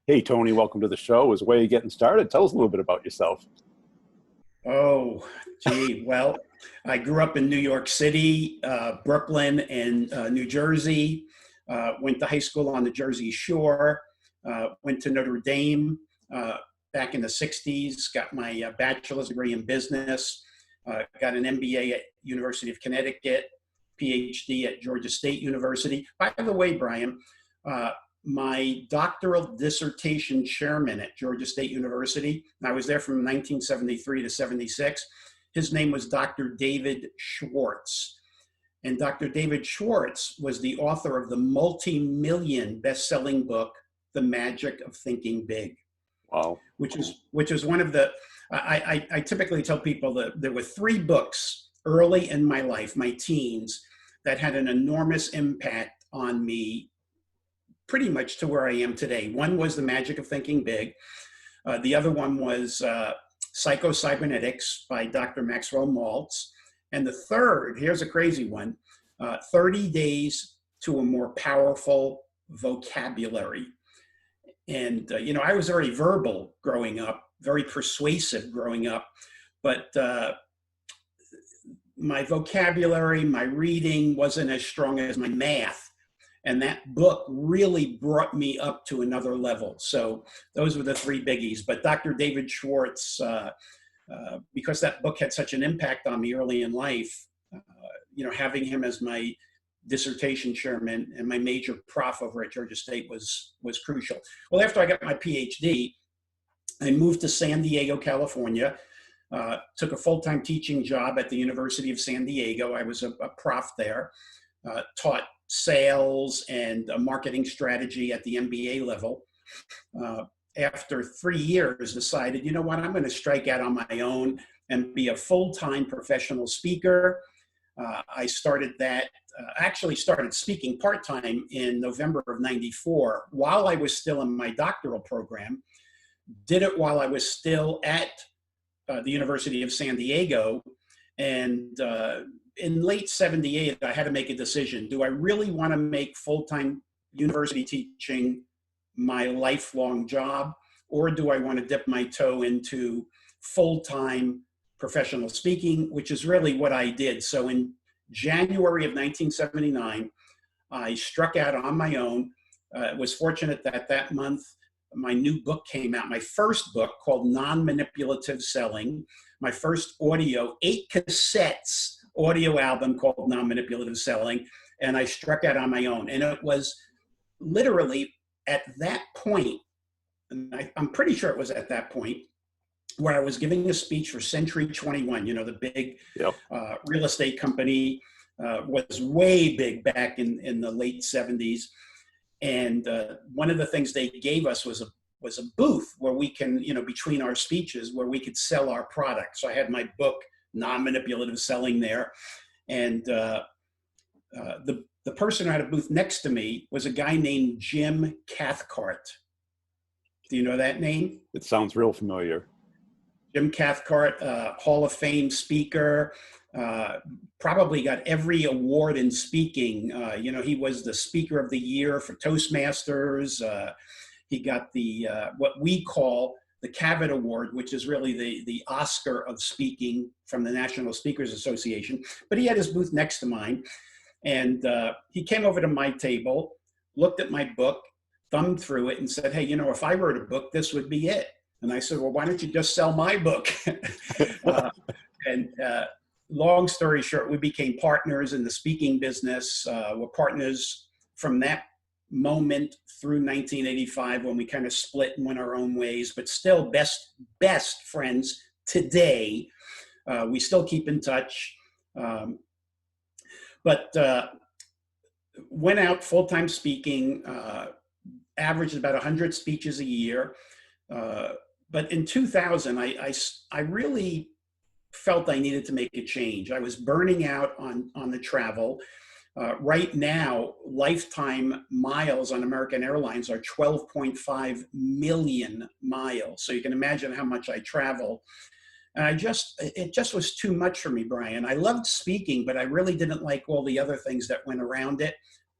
Hey, Tony, welcome to the show. As a way of getting started, tell us a little bit about yourself. Oh, gee. Well, I grew up in New York City, Brooklyn, and New Jersey. Went to high school on the Jersey Shore. Went to Notre Dame back in the 60s. Got my bachelor's degree in business. Got an MBA at University of Connecticut, PhD at Georgia State University. By the way, Brian, my doctoral dissertation chairman at Georgia State University, and I was there from 1973 to 76. His name was Dr. David Schwartz. And Dr. David Schwartz was the author of the multi-million best-selling book, The Magic of Thinking Big. Wow. Which is one of the, I typically tell people that there were three books early in my life, my teens, that had an enormous impact on me pretty much to where I am today. One was The Magic of Thinking Big. The other one was Psycho-Cybernetics by Dr. Maxwell Maltz. And the third, here's a crazy one, 30 Days to a More Powerful Vocabulary. And, I was very verbal growing up, very persuasive growing up, but my vocabulary, my reading wasn't as strong as my math. And that book really brought me up to another level. So those were the three biggies. But Dr. David Schwartz, because that book had such an impact on me early in life, having him as my dissertation chairman and my major prof over at Georgia State was crucial. Well, after I got my PhD, I moved to San Diego, California, took a full-time teaching job at the University of San Diego. I was a prof there, taught sales and marketing strategy at the MBA level. After 3 years, decided, you know what, I'm going to strike out on my own and be a full-time professional speaker. I started that, actually started speaking part-time in November of '94 while I was still in my doctoral program. Did it while I was still at the University of San Diego. And in late '78, I had to make a decision. Do I really want to make full-time university teaching my lifelong job, or do I want to dip my toe into full-time professional speaking, which is really what I did. So in January of 1979, I struck out on my own. Was fortunate that that month, my new book came out, my first book called Non-Manipulative Selling, my first 8 cassettes audio album called Non-Manipulative Selling, and I struck out on my own. And it was literally at that point, and I'm pretty sure it was at that point, where I was giving a speech for Century 21, the big real estate company, was way big back in the late '70s. And one of the things they gave us was a booth where we can, between our speeches, where we could sell our product. So I had my book, Non-Manipulative Selling, there. And the person who had a booth next to me was a guy named Jim Cathcart. Do you know that name? It sounds real familiar. Jim Cathcart, Hall of Fame speaker, probably got every award in speaking. He was the Speaker of the Year for Toastmasters. He got the what we call the Cavett Award, which is really the Oscar of speaking from the National Speakers Association. But he had his booth next to mine, and he came over to my table, looked at my book, thumbed through it, and said, "Hey, if I wrote a book, this would be it." And I said, "Well, why don't you just sell my book?" And long story short, we became partners in the speaking business. We're partners from that moment through 1985, when we kind of split and went our own ways, but still best friends today. We still keep in touch. But went out full-time speaking, averaged about 100 speeches a year. But in 2000, I really felt I needed to make a change. I was burning out on the travel. Right now, lifetime miles on American Airlines are 12.5 million miles. So you can imagine how much I travel. And it just was too much for me, Brian. I loved speaking, but I really didn't like all the other things that went around it,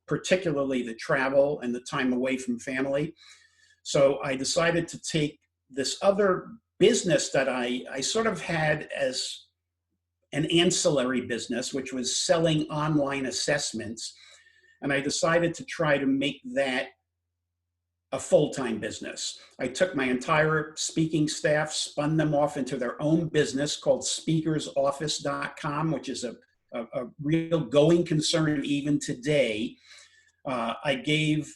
particularly the travel and the time away from family. So I decided to take this other business that I sort of had as an ancillary business, which was selling online assessments. And I decided to try to make that a full-time business. I took my entire speaking staff, spun them off into their own business called speakersoffice.com, which is a real going concern even today. I gave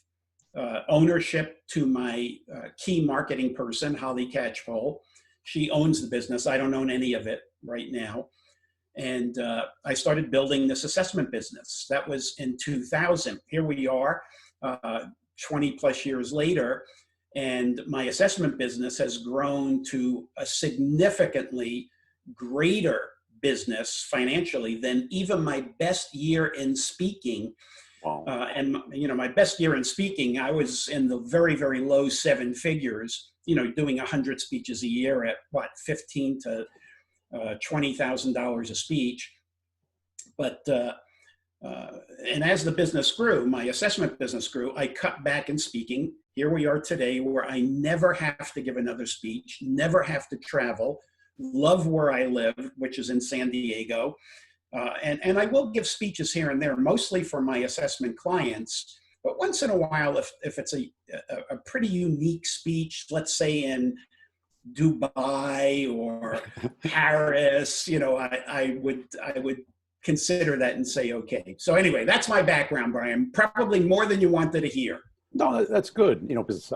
ownership to my key marketing person, Holly Catchpole. She owns the business. I don't own any of it right now. And I started building this assessment business. That was in 2000. Here we are, 20 plus years later, and my assessment business has grown to a significantly greater business financially than even my best year in speaking. Wow. And you know, my best year in speaking, I was in the very, very low seven figures, you know, doing 100 speeches a year at what, $15,000 to $20,000 a speech. But and as the business grew, my assessment business grew, I cut back in speaking. Here we are today, where I never have to give another speech, never have to travel, love where I live, which is in San Diego. And I will give speeches here and there, mostly for my assessment clients. But once in a while, if it's a pretty unique speech, let's say in Dubai or Paris, you know, I would consider that and say, okay. So anyway, that's my background, Brian. Probably more than you wanted to hear. No, that's good. You know, because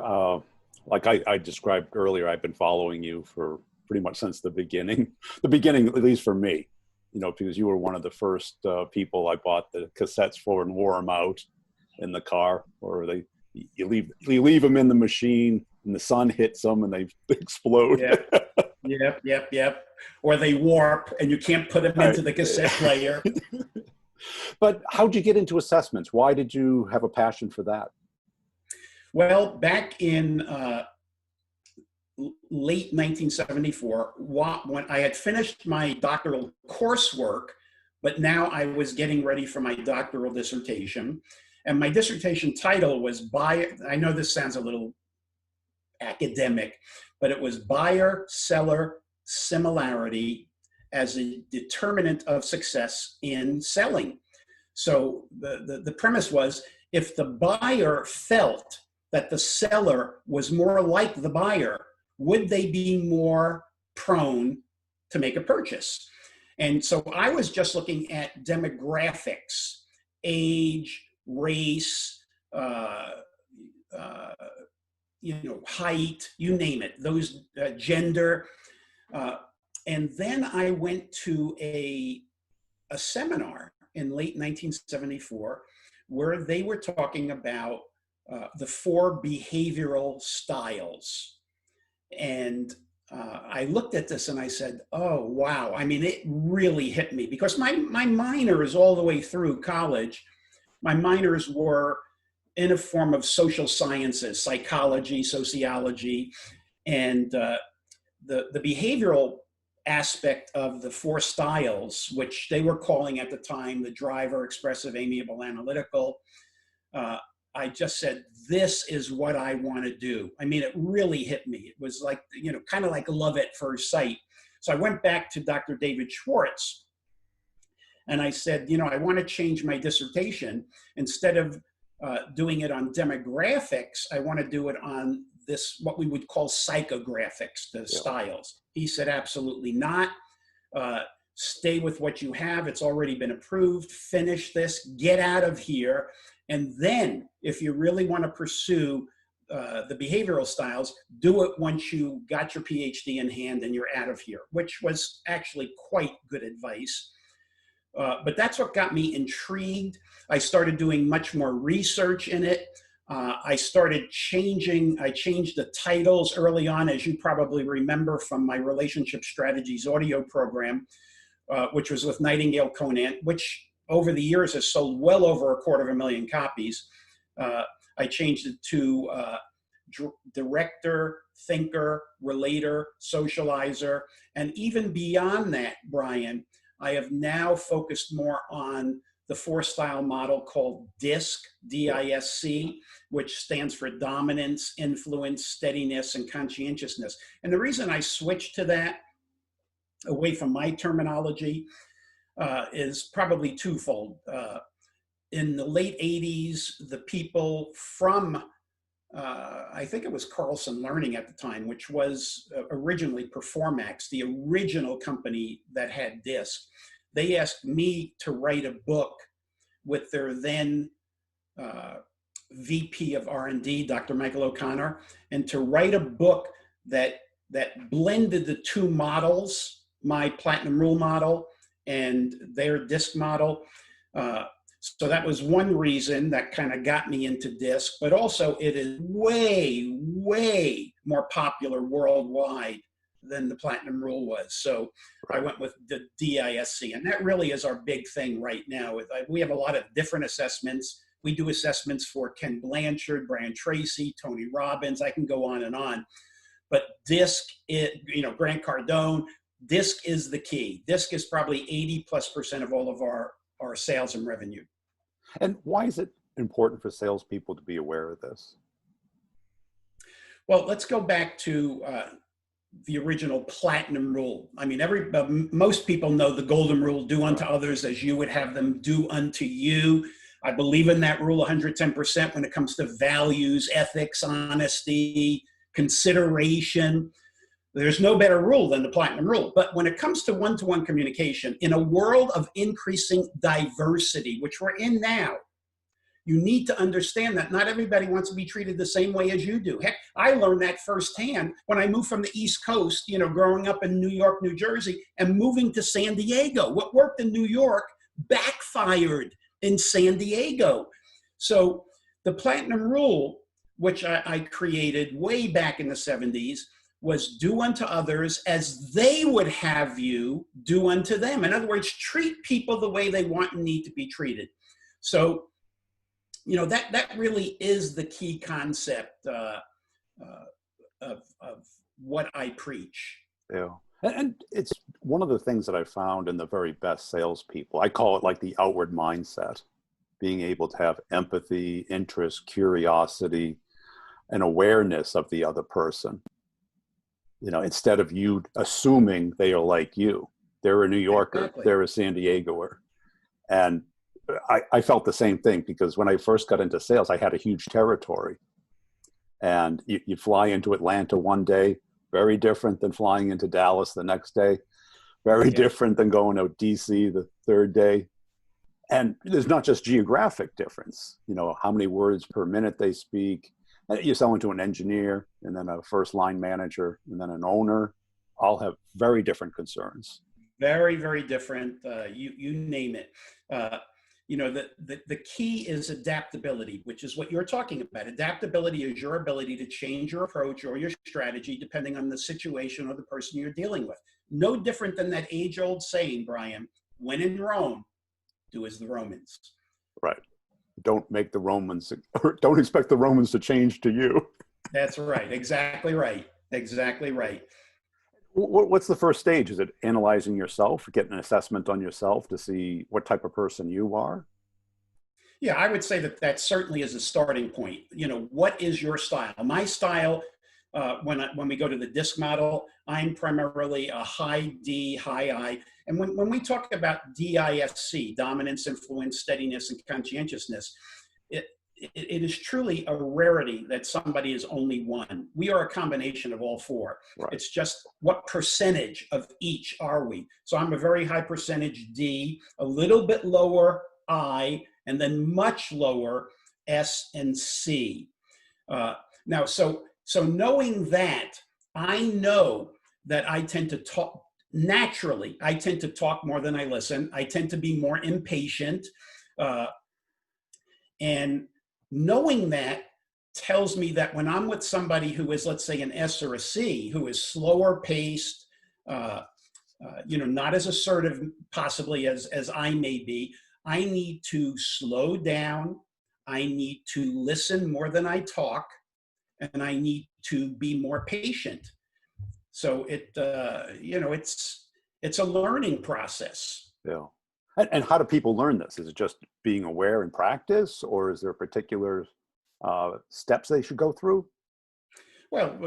like I described earlier, I've been following you for pretty much since the beginning, at least for me, you know, because you were one of the first people I bought the cassettes for and wore them out in the car, or you leave them in the machine and the sun hits them and they explode. Yeah. Yep. Or they warp and you can't put them into the cassette player. But how'd you get into assessments? Why did you have a passion for that? Well, back in late 1974, when I had finished my doctoral coursework, but now I was getting ready for my doctoral dissertation. And my dissertation title was I know this sounds a little academic, but it was buyer-seller similarity as a determinant of success in selling. So the premise was, if the buyer felt that the seller was more like the buyer, would they be more prone to make a purchase? And so I was just looking at demographics, age, race, you know, height, you name it, those gender. And then I went to a seminar in late 1974 where they were talking about the 4 behavioral styles. And I looked at this and I said, oh, wow. I mean, it really hit me, because my minors all the way through college, my minors were in a form of social sciences, psychology, sociology, and the behavioral aspect of the 4 styles, which they were calling at the time the driver, expressive, amiable, analytical. I just said, this is what I want to do. I mean, it really hit me. It was like, you know, kind of like love at first sight. So I went back to Dr. David Schwartz and I said, you know, I want to change my dissertation. Instead of doing it on demographics, I want to do it on this, what we would call psychographics, the styles. He said, absolutely not. Stay with what you have. It's already been approved. Finish this, get out of here. And then if you really want to pursue the behavioral styles, do it once you got your PhD in hand and you're out of here, which was actually quite good advice. But that's what got me intrigued. I started doing much more research in it. I changed the titles early on, as you probably remember from my Relationship Strategies audio program, which was with Nightingale Conant, which over the years has sold well over 250,000 copies. I changed it to director, thinker, relator, socializer, and even beyond that, Brian, I have now focused more on the 4-style model called DISC, D-I-S-C, which stands for dominance, influence, steadiness, and conscientiousness. And the reason I switched to that, away from my terminology, is probably twofold. In the late 80s, the people from, I think it was Carlson Learning at the time, which was originally Performax, the original company that had DISC, they asked me to write a book with their then VP of R&D, Dr. Michael O'Connor, and to write a book that blended the two models, my Platinum Rule model and their DISC model. So that was one reason that kind of got me into DISC, but also it is way, way more popular worldwide than the Platinum Rule was. So I went with the DISC, and that really is our big thing right now. We have a lot of different assessments. We do assessments for Ken Blanchard, Brian Tracy, Tony Robbins. I can go on and on. But DISC, Grant Cardone, DISC is the key. DISC is probably 80+% of all of our sales and revenue. And why is it important for salespeople to be aware of this? Well, let's go back to the original Platinum Rule. I mean, most people know the Golden Rule: do unto others as you would have them do unto you. I believe in that rule 110% when it comes to values, ethics, honesty, consideration. There's no better rule than the Platinum Rule. But when it comes to one-to-one communication, in a world of increasing diversity, which we're in now, you need to understand that not everybody wants to be treated the same way as you do. Heck, I learned that firsthand when I moved from the East Coast, growing up in New York, New Jersey, and moving to San Diego. What worked in New York backfired in San Diego. So the Platinum Rule, which I created way back in the 70s, was do unto others as they would have you do unto them. In other words, treat people the way they want and need to be treated. So, that really is the key concept of what I preach. Yeah. And it's one of the things that I found in the very best salespeople. I call it like the outward mindset, being able to have empathy, interest, curiosity, and awareness of the other person. Instead of you assuming they are like you. They're a New Yorker, exactly. They're a San Diegoer. And I felt the same thing, because when I first got into sales, I had a huge territory. And you fly into Atlanta one day, very different than flying into Dallas the next day, very different than going to DC the third day. And there's not just geographic difference, how many words per minute they speak. You're selling to an engineer, and then a first line manager, and then an owner, all have very different concerns. Very, very different. You name it. The key is adaptability, which is what you're talking about. Adaptability is your ability to change your approach or your strategy depending on the situation or the person you're dealing with. No different than that age-old saying, Brian, when in Rome, do as the Romans. Right. Don't expect the Romans to change to you. That's right. Exactly right. Exactly right. What's the first stage? Is it analyzing yourself, getting an assessment on yourself to see what type of person you are? Yeah, I would say that certainly is a starting point. What is your style? My style, when we go to the DISC model, I'm primarily a high D, high I. And when we talk about DISC, dominance, influence, steadiness, and conscientiousness, it is truly a rarity that somebody is only one. We are a combination of all four. Right. It's just what percentage of each are we? So I'm a very high percentage D, a little bit lower I, and then much lower S and C. Now, so knowing that, I know that I tend to talk naturally. I tend to talk more than I listen. I tend to be more impatient. And knowing that tells me that when I'm with somebody who is, let's say, an S or a C, who is slower paced, not as assertive possibly as I may be, I need to slow down. I need to listen more than I talk, and I need to be more patient. So it's a learning process. Yeah. And how do people learn this? Is it just being aware and practice, or is there particular steps they should go through? Well,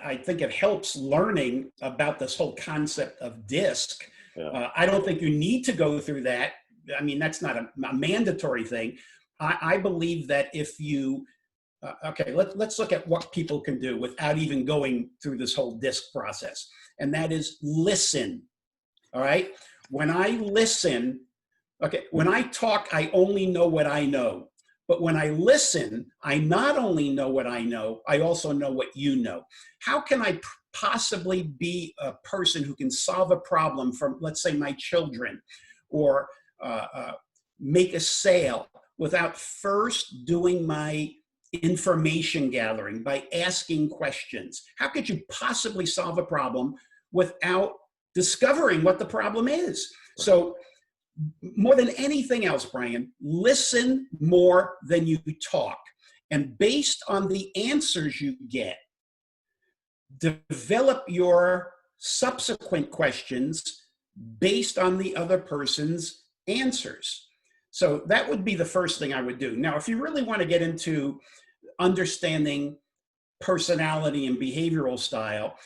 I think it helps learning about this whole concept of DISC. Yeah. I don't think you need to go through that. I mean, that's not a mandatory thing. I believe that if you, okay, let's look at what people can do without even going through this whole DISC process. And that is listen. All right. When I listen, okay, when I talk, I only know what I know. But when I listen, I not only know what I know, I also know what you know. How can I possibly be a person who can solve a problem from, let's say, my children, or make a sale without first doing my information gathering by asking questions? How could you possibly solve a problem without discovering what the problem is? So more than anything else, Brian, listen more than you talk. And based on the answers you get, develop your subsequent questions based on the other person's answers. So that would be the first thing I would do. Now, if you really want to get into understanding personality and behavioral style,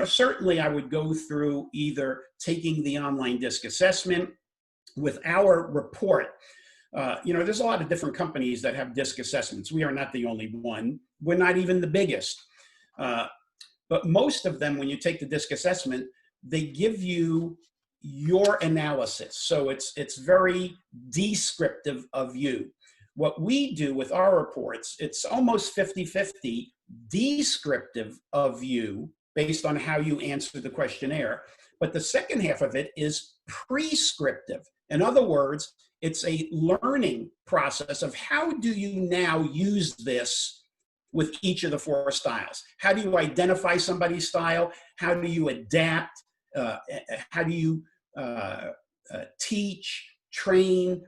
certainly I would go through either taking the online DISC assessment. With our report, there's a lot of different companies that have DISC assessments. We are not the only one. We're not even the biggest. But most of them, when you take the DISC assessment, they give you your analysis. So it's very descriptive of you. What we do with our reports, it's almost 50-50 descriptive of you based on how you answer the questionnaire. But the second half of it is prescriptive. In other words, it's a learning process of how do you now use this with each of the 4 styles? How do you identify somebody's style? How do you adapt? How do you teach, train,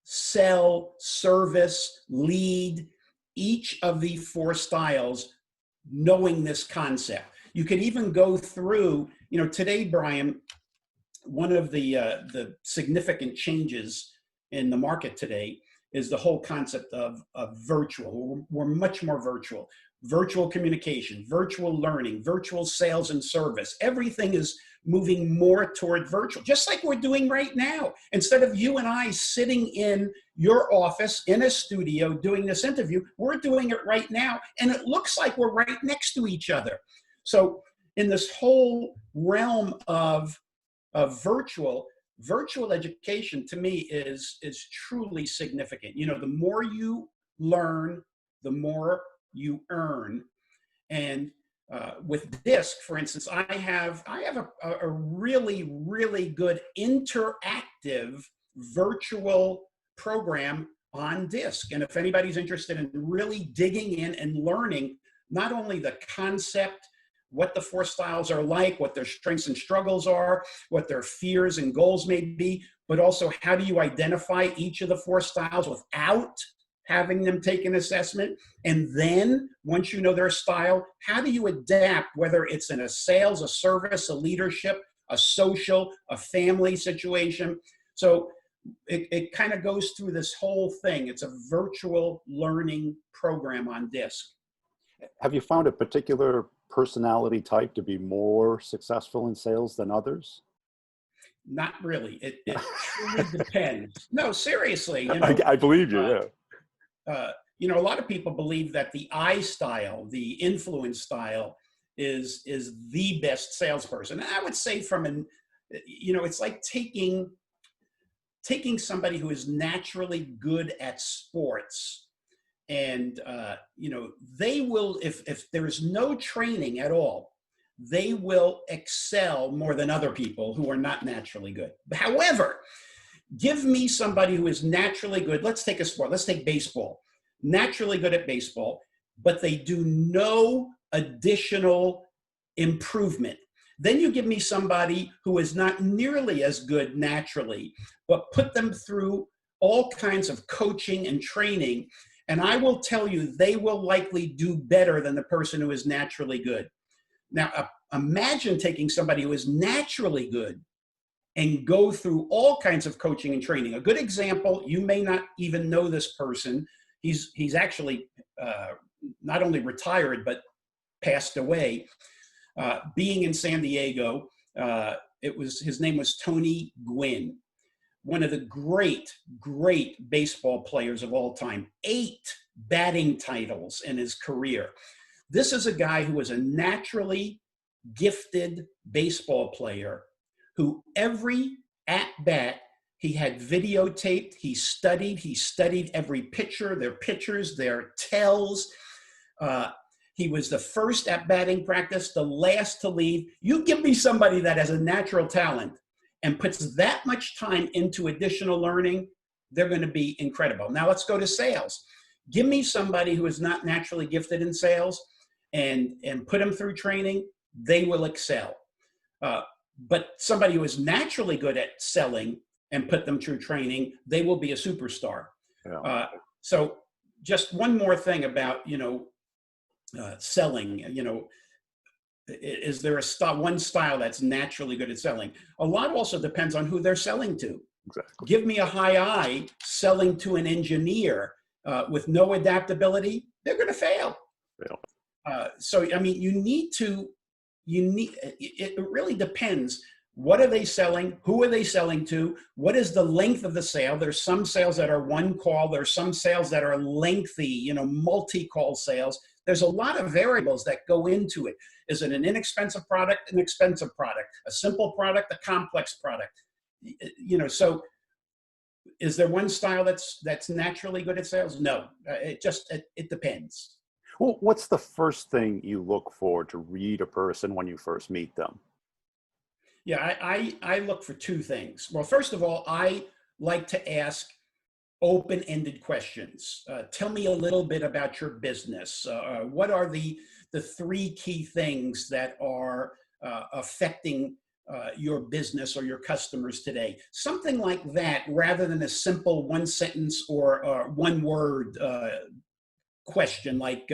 sell, service, lead? Each of the 4 styles, knowing this concept. You could even go through, today, Brian, one of the significant changes in the market today is the whole concept of virtual. We're much more virtual. Virtual communication, virtual learning, virtual sales and service. Everything is moving more toward virtual, just like we're doing right now. Instead of you and I sitting in your office in a studio doing this interview, we're doing it right now, and it looks like we're right next to each other. So in this whole realm of virtual education, to me, is truly significant. The more you learn, the more you earn. And with DISC, for instance, I have a really, really good interactive virtual program on DISC. And if anybody's interested in really digging in and learning not only the concept, what the 4 styles are like, what their strengths and struggles are, what their fears and goals may be, but also how do you identify each of the 4 styles without having them take an assessment? And then once you know their style, how do you adapt, whether it's in a sales, a service, a leadership, a social, a family situation? So it kind of goes through this whole thing. It's a virtual learning program on DISC. Have you found a particular personality type to be more successful in sales than others? Not really. It truly depends. No, seriously. I believe you, yeah. A lot of people believe that the I style, the influence style, is the best salesperson. And I would say it's like taking somebody who is naturally good at sports, and they will, if there is no training at all, they will excel more than other people who are not naturally good. However, give me somebody who is naturally good. Let's take a sport. Let's take baseball. Naturally good at baseball, but they do no additional improvement. Then you give me somebody who is not nearly as good naturally, but put them through all kinds of coaching and training, and I will tell you, they will likely do better than the person who is naturally good. Now, imagine taking somebody who is naturally good and go through all kinds of coaching and training. A good example, you may not even know this person. He's actually not only retired, but passed away. Being in San Diego, his name was Tony Gwynn, one of the great baseball players of all time, 8 batting titles in his career. This is a guy who was a naturally gifted baseball player who every at bat he had videotaped, he studied every pitcher, their pitchers, their tells. He was the first at batting practice, the last to leave. You give me somebody that has a natural talent and puts that much time into additional learning, they're going to be incredible. Now let's go to sales. Give me somebody who is not naturally gifted in sales and put them through training, they will excel. But somebody who is naturally good at selling and put them through training, they will be a superstar. Yeah. So just one more thing about, selling, is there one style that's naturally good at selling? A lot also depends on who they're selling to. Exactly. Give me a high I selling to an engineer with no adaptability, they're going to fail. So, I mean, it really depends. What are they selling? Who are they selling to? What is the length of the sale? There's some sales that are one call. There's some sales that are lengthy, multi-call sales. There's a lot of variables that go into it. Is it an inexpensive product, an expensive product, a simple product, a complex product? So is there one style that's naturally good at sales? No, it depends. Well, what's the first thing you look for to read a person when you first meet them? Yeah, I look for 2 things. Well, first of all, I like to ask open-ended questions. Tell me a little bit about your business. What are the 3 key things that are affecting your business or your customers today? Something like that, rather than a simple 1 sentence or 1 word question like,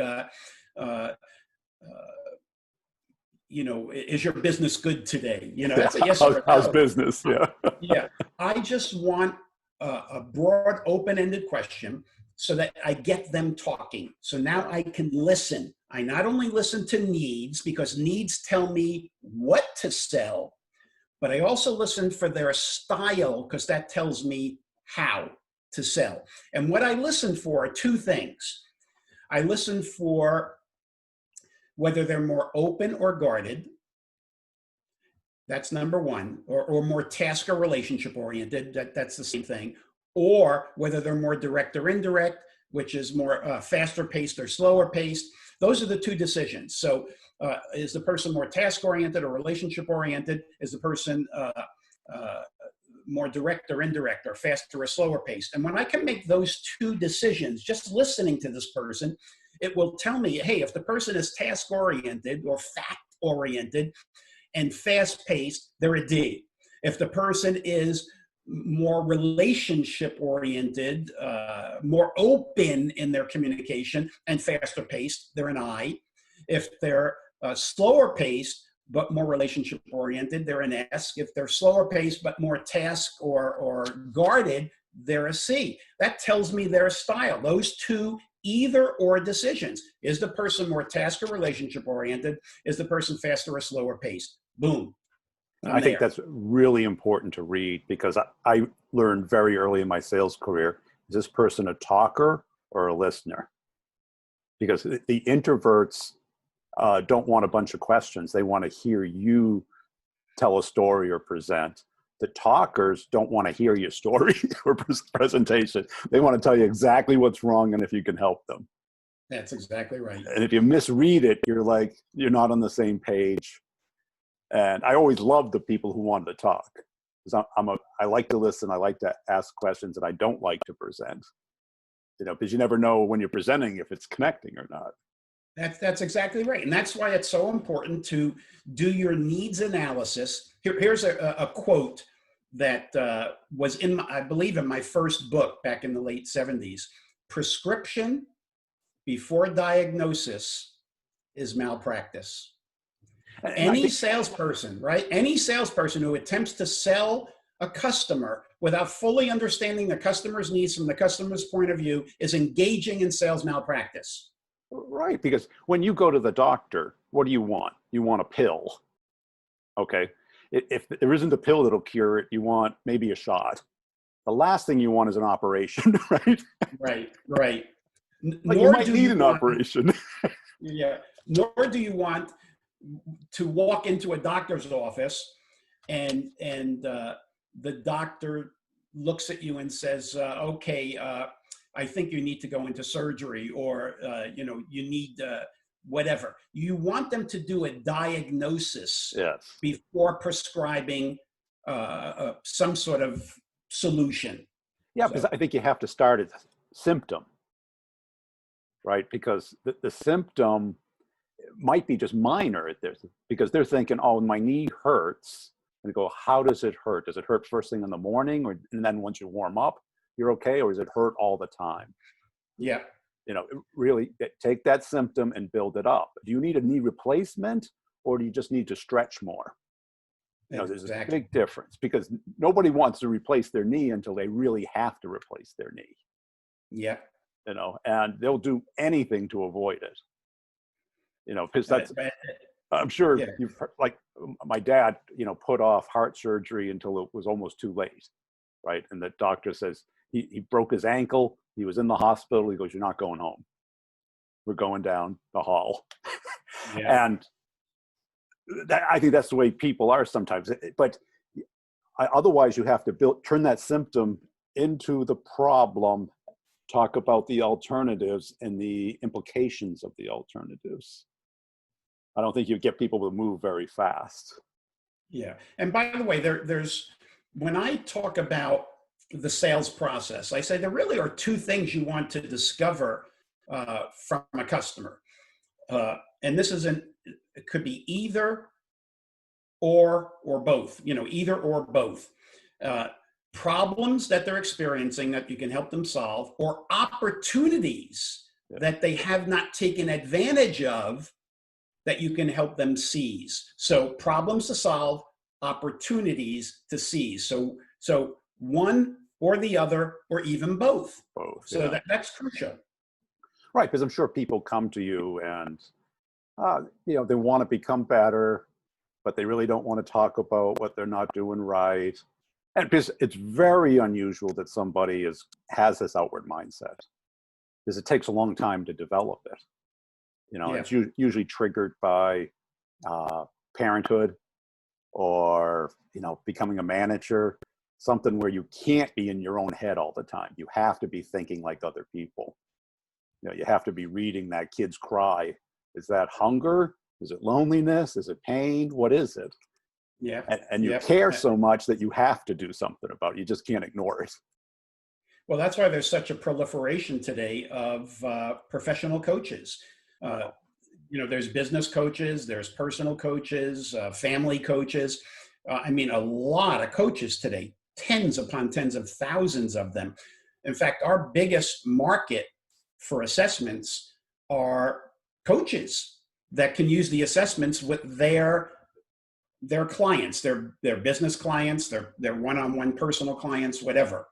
is your business good today? That's a yes or no. How's business? Yeah. Yeah. I just want a broad, open-ended question so that I get them talking. So now I can listen. I not only listen to needs, because needs tell me what to sell, but I also listen for their style, because that tells me how to sell. And what I listen for are 2 things. I listen for whether they're more open or guarded. That's number 1, or more task or relationship oriented. That's the same thing. Or whether they're more direct or indirect, which is more faster paced or slower paced. Those are the 2 decisions. So is the person more task oriented or relationship oriented? Is the person more direct or indirect, or faster or slower paced? And when I can make those 2 decisions, just listening to this person, it will tell me, hey, if the person is task oriented or fact oriented and fast paced, they're a D. If the person is more relationship oriented, more open in their communication and faster paced, they're an I. If they're slower paced but more relationship oriented, they're an S. If they're slower paced but more task or guarded, they're a C. That tells me their style. Those 2 either or decisions. Is the person more task or relationship oriented? Is the person faster or slower paced? Boom. I think that's really important to read, because I learned very early in my sales career, is this person a talker or a listener? Because the introverts don't want a bunch of questions. They want to hear you tell a story or present. The talkers don't want to hear your story or presentation. They want to tell you exactly what's wrong and if you can help them. That's exactly right. And if you misread it, you're not on the same page. And I always loved the people who wanted to talk, because I like to listen, I like to ask questions, and I don't like to present. Because you never know when you're presenting if it's connecting or not. That's exactly right. And that's why it's so important to do your needs analysis. Here's a quote that was I believe in my first book back in the late 70s. Prescription before diagnosis is malpractice. And I Any think, salesperson, right? Any salesperson who attempts to sell a customer without fully understanding the customer's needs from the customer's point of view is engaging in sales malpractice. right, because when you go to the doctor, what do you want? You want a pill, okay? If there isn't a pill that'll cure it, you want maybe a shot. The last thing you want is an operation, right? Right, right. But you Nor might do need you an want, operation. yeah, nor do you want to walk into a doctor's office and the doctor looks at you and says, "Okay, I think you need to go into surgery, or you need whatever." You want them to do a diagnosis Yes. before prescribing some sort of solution. Yeah, because So I think you have to start at symptom, right? Because the symptom might be just minor at this, because they're thinking, oh, my knee hurts. And they go, how does it hurt? Does it hurt first thing in the morning? And then once you warm up, you're okay? Or does it hurt all the time? yeah, Really take that symptom and build it up. Do you need a knee replacement, or do you just need to stretch more? There's a exactly. big difference, because nobody wants to replace their knee until they really have to replace their knee, Yeah. and they'll do anything to avoid it, because Uh, that's, uh, I'm sure yeah. you've heard, like my dad, put off heart surgery until it was almost too late, right? And the doctor says he broke his ankle. He was in the hospital. He goes, "You're not going home. We're going down the hall." Yeah. And I think that's the way people are sometimes. But otherwise, you have to turn that symptom into the problem, talk about the alternatives and the implications of the alternatives. I don't think you get people to move very fast. Yeah. And by the way, there's when I talk about the sales process, I say there really are two things you want to discover from a customer. And this isn't, it could be either or both, either or both. Uh, Problems that they're experiencing that you can help them solve, or opportunities Yeah. that they have not taken advantage of that you can help them seize. So problems to solve, opportunities to seize. So one or the other, or even both. Both, So yeah. that's crucial. Right, because I'm sure people come to you and they want to become better, but they really don't want to talk about what they're not doing right. And because it's very unusual that somebody has this outward mindset, because it takes a long time to develop it. Yeah. It's usually triggered by parenthood, or becoming a manager, something where you can't be in your own head all the time. You have to be thinking like other people. You have to be reading that kid's cry. Is that hunger? Is it loneliness? Is it pain? What is it? Yeah. And you Yeah. care so much that you have to do something about it. You just can't ignore it. Well, that's why there's such a proliferation today of professional coaches. There's business coaches, there's personal coaches, family coaches. I mean, a lot of coaches today, tens upon tens of thousands of them. In fact, our biggest market for assessments are coaches that can use the assessments with their clients, their business clients, their one-on-one personal clients, whatever.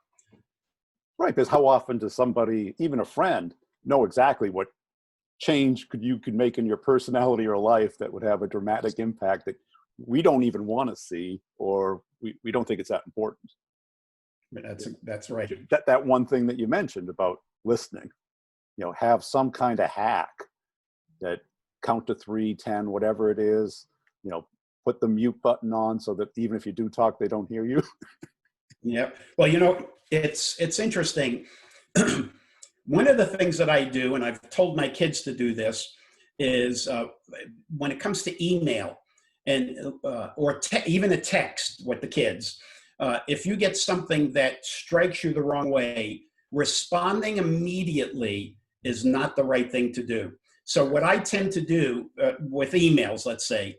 Right, because how often does somebody, even a friend, know exactly what change you could make in your personality or life that would have a dramatic impact that we don't even want to see, or we don't think it's that important? That's right. That one thing that you mentioned about listening, have some kind of hack that count to 3, 10, whatever it is, put the mute button on so that even if you do talk, they don't hear you. Yeah. Well, it's interesting. One of the things that I do, and I've told my kids to do this, is when it comes to email and or even a text with the kids, if you get something that strikes you the wrong way, responding immediately is not the right thing to do. So what I tend to do with emails, let's say,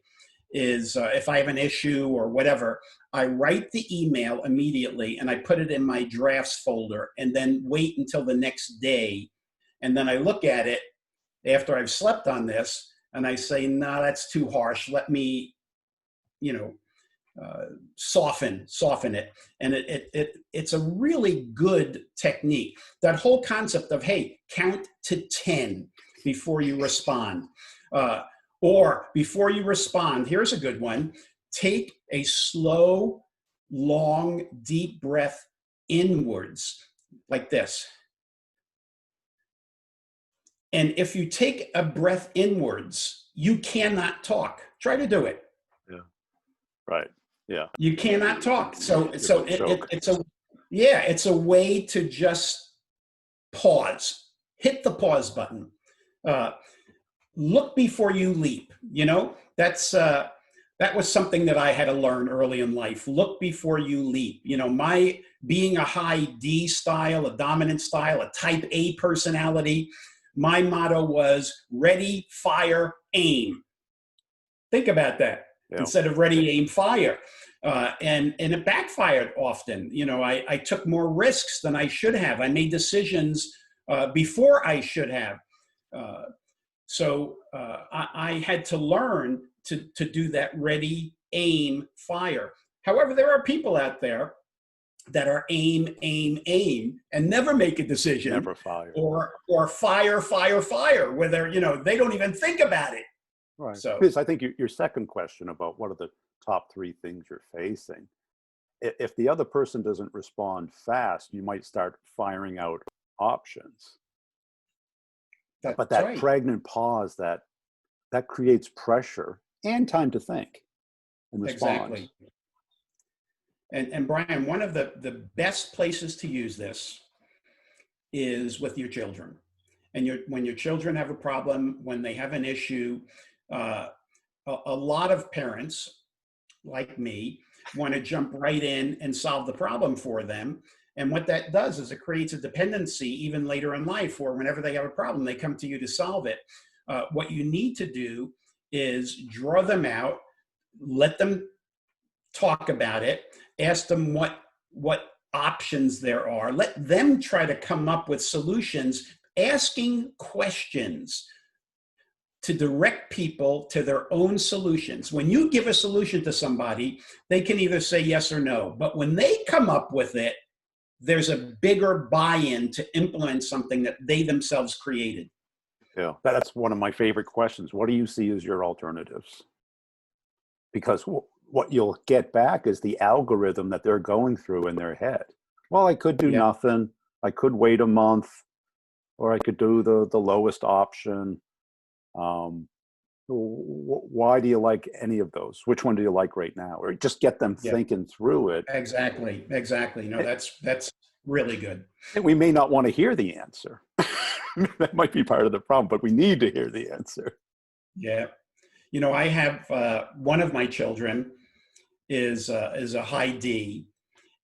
is if I have an issue or whatever, I write the email immediately and I put it in my drafts folder, and then wait until the next day. And then I look at it after I've slept on this, and I say, no, that's too harsh. Let me, you know, soften it. And it's a really good technique. That whole concept of, hey, count to 10 before you respond. Or before you respond, here's a good one. Take a slow, long, deep breath inwards like this. And if you take a breath inwards, you cannot talk. Try to do it. Yeah. Right. Yeah. You cannot talk. So it's a way to just pause. Hit the pause button. Look before you leap. You know, that was something that I had to learn early in life. Look before you leap. You know, my being a high D style, a dominant style, a type A personality, my motto was ready, fire, aim. Think about that. Yeah. Instead of ready, aim, fire. And it backfired often. You know, I took more risks than I should have. I made decisions before I should have. So I had to learn to do that ready, aim, fire. However, there are people out there that are aim, and never make a decision. Never fire. Or fire, where they're, you know, they don't even think about it. Right. So, because I think your second question about what are the top 3 things you're facing, if the other person doesn't respond fast, you might start firing out options. But that right. Pregnant pause, that creates pressure and time to think and respond. Exactly. And Brian, one of the best places to use this is with your children. And when your children have a problem, when they have an issue, a lot of parents, like me, want to jump right in and solve the problem for them. And what that does is it creates a dependency even later in life, where whenever they have a problem, they come to you to solve it. What you need to do is draw them out, let them talk about it, ask them what options there are, let them try to come up with solutions, asking questions to direct people to their own solutions. When you give a solution to somebody, they can either say yes or no. But when they come up with it, there's a bigger buy-in to implement something that they themselves created. Yeah, that's one of my favorite questions. What do you see as your alternatives? Because what you'll get back is the algorithm that they're going through in their head. Well, I could do nothing. I could wait a month, or I could do the lowest option. Why do you like any of those? Which one do you like right now? Or just get them thinking through it. Exactly. No, that's really good. And we may not want to hear the answer. That might be part of the problem, but we need to hear the answer. Yeah. You know, I have one of my children is a high D.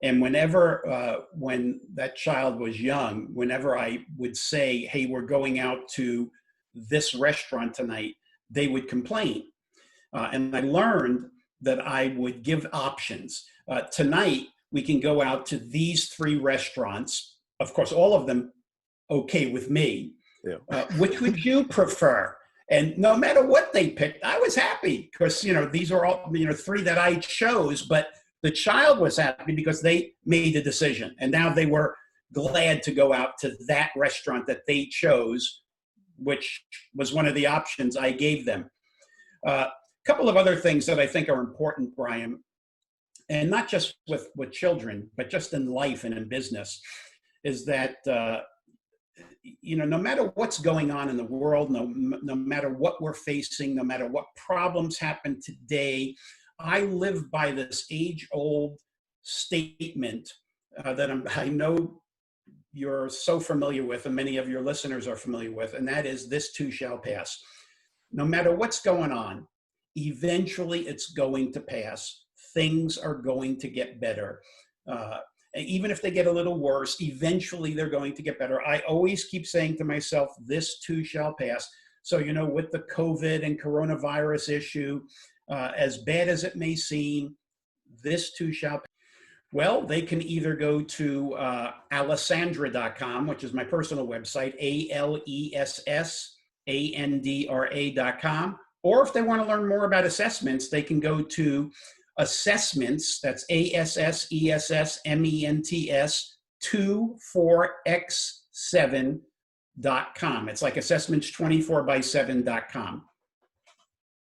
And whenever, when that child was young, whenever I would say, hey, we're going out to this restaurant tonight, they would complain. And I learned that I would give options. Tonight, we can go out to these 3 restaurants. Of course, all of them okay with me. Yeah. Which would you prefer? And no matter what they picked, I was happy because, you know, these are all, you know, 3 that I chose, but the child was happy because they made a decision. And now they were glad to go out to that restaurant that they chose, which was one of the options I gave them. A couple of other things that I think are important, Brian, and not just with children, but just in life and in business, is that, you know, no matter what's going on in the world, no matter what we're facing, no matter what problems happen today, I live by this age-old statement that I know you're so familiar with, and many of your listeners are familiar with, and that is, this too shall pass. No matter what's going on, eventually it's going to pass. Things are going to get better. Even if they get a little worse, eventually they're going to get better. I always keep saying to myself, this too shall pass. So, you know, with the COVID and coronavirus issue, as bad as it may seem, this too shall pass. Well, they can either go to Alessandra.com, which is my personal website, ALESSANDRA.com, Or if they want to learn more about assessments, they can go to assessments, that's ASSESSMENTS 24x7.com. It's like assessments24x7.com.